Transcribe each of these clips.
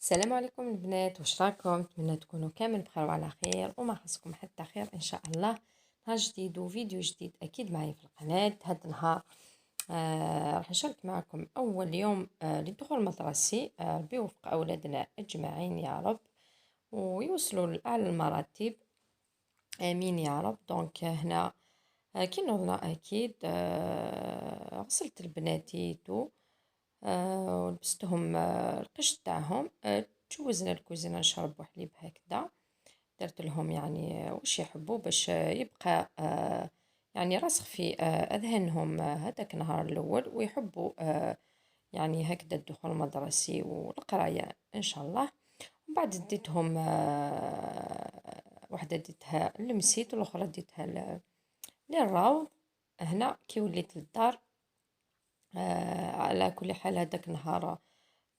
السلام عليكم البنات، واش راكم؟ نتمنى تكونوا كامل بخير وعلى خير وما خصكم حتى خير ان شاء الله. نهار جديد وفيديو جديد اكيد معي في القناه. هذا النهار راح نشارك معكم اول يوم للدخول المدرسي. ربي يوفق اولادنا اجمعين يا رب ويوصلوا لاعلى المراتب، امين يا رب. دونك هنا كي نوضنا اكيد غسلت البناتي ولبستهم القش تاعهم. تجوزنا الكوزينه نشربوا حليب هكذا. درت لهم يعني واش يحبوا باش يبقى يعني راسخ في اذهانهم هذاك النهار الاول، ويحبوا يعني هكذا الدخول المدرسي والقرايه ان شاء الله. ومن بعد ديتهم وحده ديتها لمسيت والاخرى ديتها للروض. هنا كي وليت للدار على كل حال هذاك النهار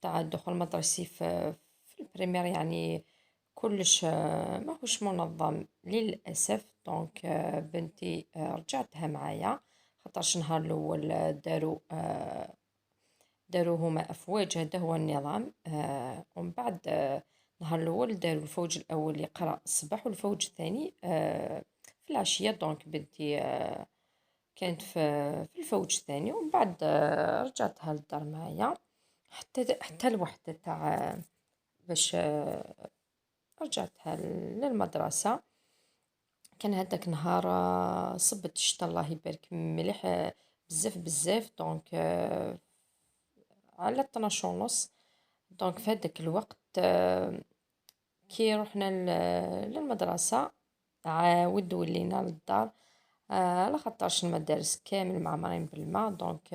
تاع الدخول المدرسي في البريمير يعني كلش ماهوش منظم للأسف. دونك بنتي رجعتها معايا، خاطرش النهار الأول داروا هما أفواج، هذا هو النظام. ومن بعد النهار الأول داروا الفوج الأول يقرأ الصباح والفوج الثاني في العشية. دونك بنتي كانت في الفوج الثاني، ومن بعد رجعتها للدار معايا حتى الوحدة تاع باش رجعتها للمدرسة. كان هذاك نهار صبت الشتا الله يبارك مليح بزاف بزاف. دونك على 12 ونص. دونك في هذاك الوقت كي رحنا للمدرسة عاود ولينا للدار على خاطرش المدارس كامل معمرين بالماء. دونك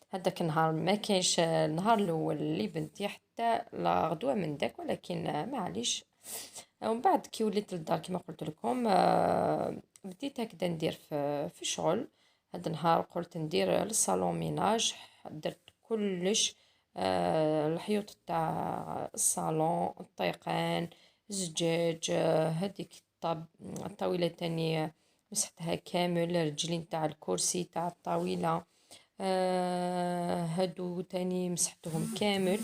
هذاك النهار ما كاينش النهار الاول اللي بنتي حتى لا غدوه من داك، ولكن معليش. ومن بعد كي وليت للدار كما قلت لكم بديت هكذا ندير في شغل. هذا النهار قلت ندير للصالون ميناج، درت كلش الحيوط تاع الصالون، الطيقان، الزجاج، هذيك الطاوله تاني مسحتها كامل، الرجلين تاع الكرسي تاع الطاوله هادو تاني مسحتهم كامل.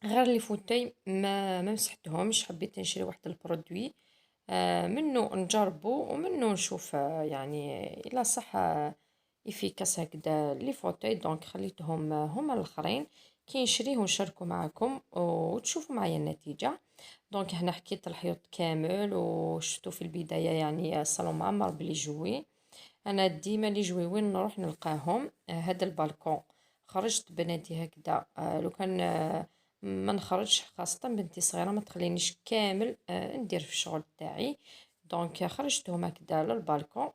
غير لي فوتاي ما مسحتهمش، حبيت نشري واحد البرودوي منه نجربه ومنه نشوف يعني الا صح افيكاس هكذا لي فوتاي. دونك خليتهم هما الاخرين كي نشريه ونشاركه معكم وتشوفوا معايا النتيجه. دونك هنا حكيت الحيط كامل وشفتو في البدايه يعني الصالون معمر بلي جوي. انا ديما لي جويوين نروح نلقاهم. هذا البالكون خرجت بناتي هكذا لو كان ما نخرجش، خاصة بنتي صغيرة ما تخلينيش كامل ندير في الشغل تاعي. دونك خرجتهم هكذا للبالكون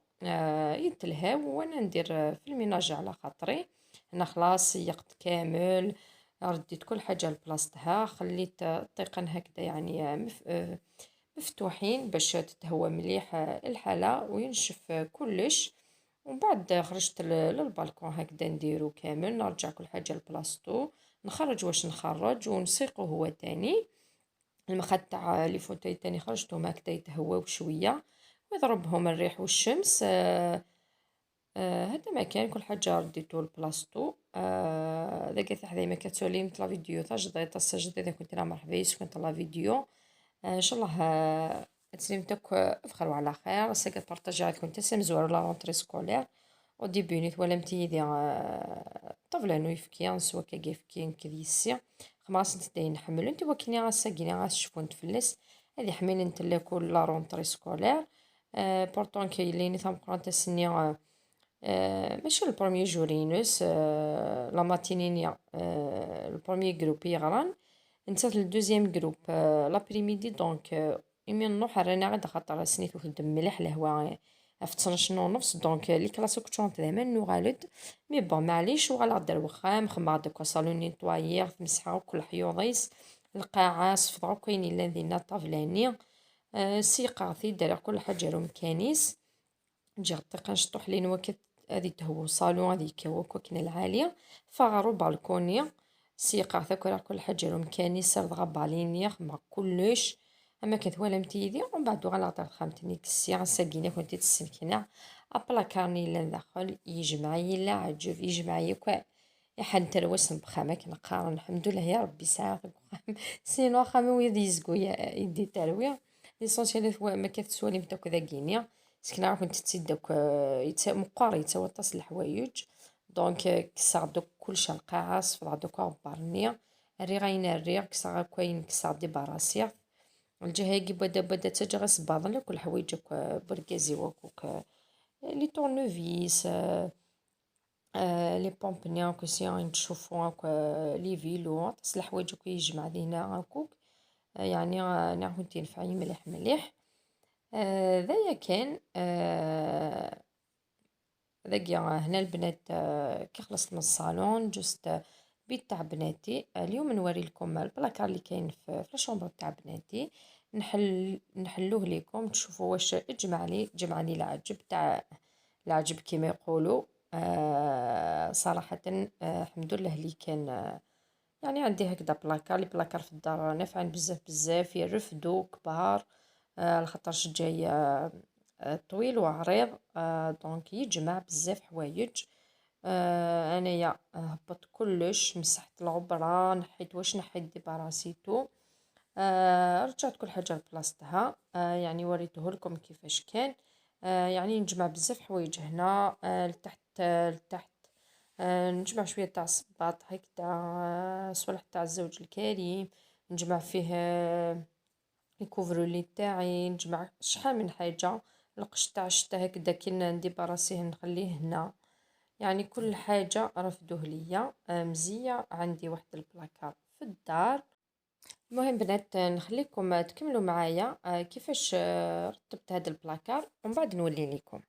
يتلهاو وانا ندير في الميناج على خاطري. انا خلاص سيقت كامل، رديت كل حاجة لبلاصتها، خليت الطيقان هكذا يعني مفتوحين باش تتهوى مليح الحالة وينشف كلش. ومن بعد خرجت للبالكون هكذا نديرو كامل، نرجع كل حاجة لبلاصتو، نخرج واش نخرج ونسيقو هو تاني. المخد تاع لي فوتاي تاني خرجتهم هكذا يتهواو شوية ويضربهم الريح والشمس. هذا ما كان كل حاجة رديتو لبلاصتو. ذاك تحذي ما كتسولي مثل فيديو تاع جديد جديد كنت انا مرحبا بيس كنت لا فيديو ان شاء الله تسلمتك بخير وعلى خير. ساقط بارطاجي عندكم تسلم زوار لا رونتري سكولير ودي بينيت ولا متيدي طفله انه يفكي سوا كيفكي كديسي خماس نتدين نحمل انت وكني غاساكيني غاشوفون تفلس هذه حميل انت كل لا رونتري سكولير. بورطون كاينين ثم قرانت السنيه ماشي البروميي جورينوس لا ماتينينيا البروميي جروب يغران نتا الدوزيام جروب لابريميدي. دونك يمين نروح رانا غدا خاطر سنيتو تخدم مليح الهوا في 12 ونص. دونك لي كلاسيك تشونط دائما نغالد مي بون معليش وغالا دير وخام خما داك صالون نيطوايير تمسحو كل حيوضيس القاعه صفطو كاينين الذين طافلاني سيقاثي دار كل حاجه رو مكانيس نجي غطيقه نشطح لين وقت هذه تهو صالون هذه كوكين العاليه فغارو بالكونيا سيقا ثاكرا كل حاجه رو مكانيس سرد غباليني مع كلش اما كانت ولا متيدي ومن بعد غلطت خامتني كسي ساقينا كنت تسمكنا ابلا كارني لندخل يجمعي لا عجب يجمعي كوا يحن تروسن بخامك نقارن الحمد لله يا ربي ساعه سينو خامي ويد يزقويا يدي ترويا ليسونسيال هو ما كيف تسوالي داك ذاكينيا سكنا كنت تسيد داك مقار يتسوى طاس الحوايج دونك كسا دوك كلشي القاعس في دوك عبرني ري غاينا الريغ كسا كاين كسا دي براسيا الجهه كي بدا تجي غاس بعضنا كل حوايج بركازي وكوك لي طورنوفيس لي بومبنيا كوسيان تشوفوا لي فيلو طاس الحوايج كي يجمع لينا هاكوك يعني نعاود تنفعي مليح مليح ذايا كان ذاك هنا البنات كي خلصت من الصالون جست بيت تاع بناتي اليوم نوري لكم البلاكار اللي كاين في الشومبر تاع بناتي نحلوه ليكم تشوفوا واش جمع لي العجب تاع العجب كيما يقولوا صراحه الحمد لله اللي كان يعني عندي هكذا بلاكار لي بلاكار في الدار نافعين بزاف بزاف يرفدوا كبار لخاطرش جاي طويل وعريض دونك يجمع بزاف حوايج انايا هبطت كلش مسحت العبره نحيت واش نحيت ديباراسيتو رجعت كل حاجه لبلاصتها يعني وريته لكم كيفاش كان يعني نجمع بزاف حوايج هنا لتحت نجمع شويه تاع الصباط هيك تاع صوالح تاع الزوج الكريم نجمع فيه الكوفرولي تاعي نجمع شحال من حاجه القش تاع الشتا هكذا كي نديباراسيه نخليه هنا يعني كل حاجه رفدوه ليا مزيه عندي واحد البلاكار في الدار. المهم بنات نخليكم تكملوا معايا كيفاش رتبت هذا البلاكار ومن بعد نولي لكم.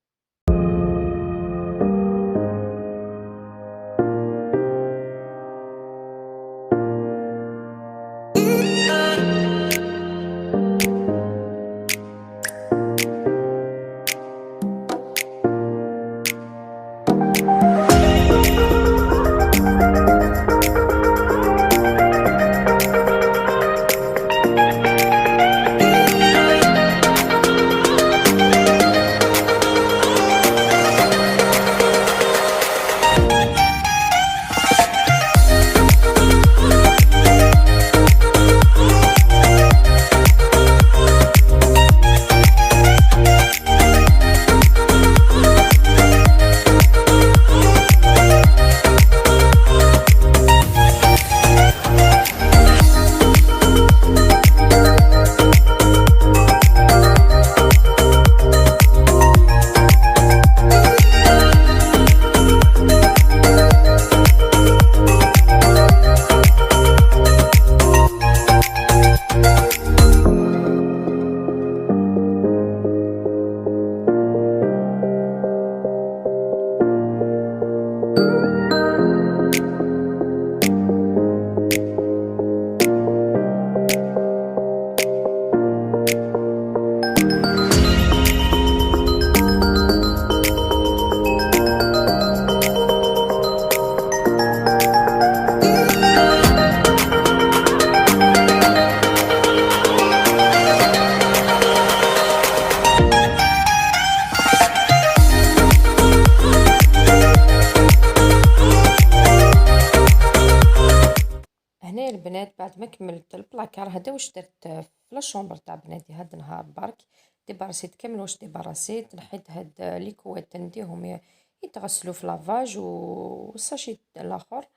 هنا البنات بعد ما كملت البلاكار هذا واش درت في لاشومبر تاع بناتي هاد النهار برك ديباراسيت كامل واش ديباراسيت نحيت هاد لي كوات نديهم يتغسلوا في لافاج والساشي الاخر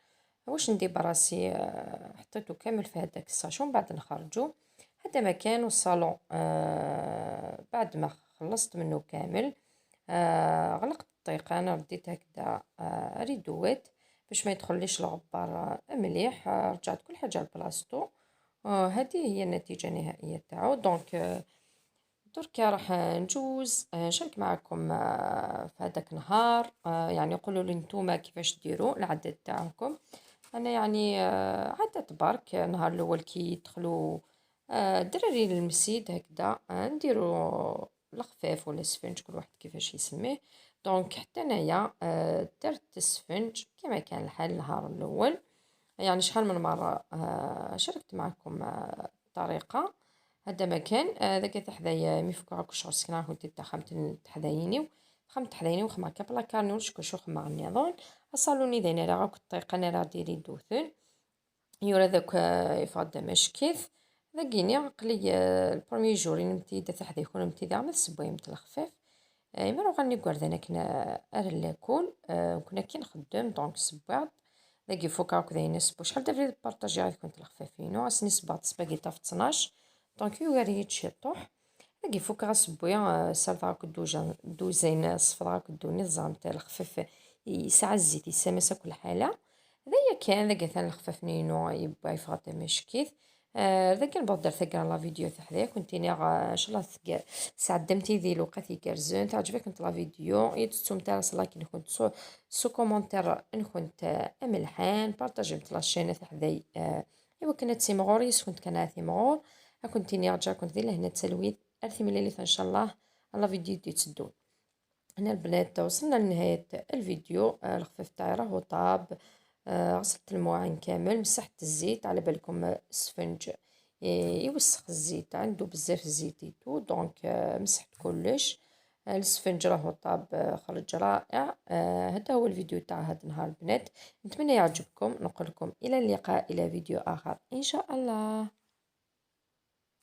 واش نديباراسي حطيته كامل في هذاك الساشون بعد نخرجوا هذا مكان والصالون بعد ما خلصت منه كامل غلقت الطيقه انا رديت هكذا ريدوات باش ما يدخليش الغبار مليح رجعت كل حاجه لبلاصتو هذه هي النتيجه النهائيه تاعو دونك دركا راح نجوز نشارك معكم في هذاك النهار يعني قولوا لي نتوما كيفاش ديروا العدد تاعكم انا يعني عدد برك النهار الاول كي يدخلوا الدراري للمسيد هكذا نديروا الخفاف ولا السفنج كل واحد كيفاش يسميه دونك حتى انايا درت السفنج كما كان الحال النهار الاول يعني شحال من مره شاركت معكم الطريقه هذا مكان ذاك تحدايا ميفكو راكو شغل سكنا كنت تخمت تحدايني وخما كابلا كارنوش كو شو خما النظام الصالوني دينا راكو الطريقه انا راه ديري دوثن يورا ذاك يفضل مشكيث ذاكيني عقلي البروميي جور نمتي دا تحدي يكون نمتي دا عمل سبوي متل خفيف إما لو غني قوردنا كنا ار لاكول كنا كي نخدم دونك سباط ذاك فوق هاك ذاين نسبو شحال دابا بارطاجي غادي كنت الخفافينو غاسني سباط سباغيطا في 12 دونك يوري تشطوح ذاك فوق غاسبويا سالت هاك دوزين صفر هاك دوني الزعم تاع الخفاف يسعى الزيت يسامسا كل حالة هذايا كان ذاك ثان الخفاف نينو يبا يفغط مشكيث ذاك نبغى درت ثقرا لا فيديو تاع حدايا كنتيني ان شاء الله سعدمتي ذي الوقت يكرزون تعجبك انت لا فيديو يتسوم تاع لايك نكون سو كومونتير نكون املحان بارطاجي مثل الشين تاع حداي ايوا كانت تيمغور كنت كان تيمغور كنتيني رجع كنت ذي لهنا تسلويت ارثي ملي ان شاء الله لا فيديو دي تسدون. هنا البنات وصلنا لنهاية الفيديو الخفيف تاعي راهو طاب غسلت المواعين كامل مسحت الزيت على بالكم السفنج يوسخ الزيت عنده بزاف زيتيتو دونك مسحت كلش السفنج راهو طاب خرج رائع هذا هو الفيديو تاع هذا النهار البنات نتمنى يعجبكم نقول لكم الى اللقاء الى فيديو اخر ان شاء الله.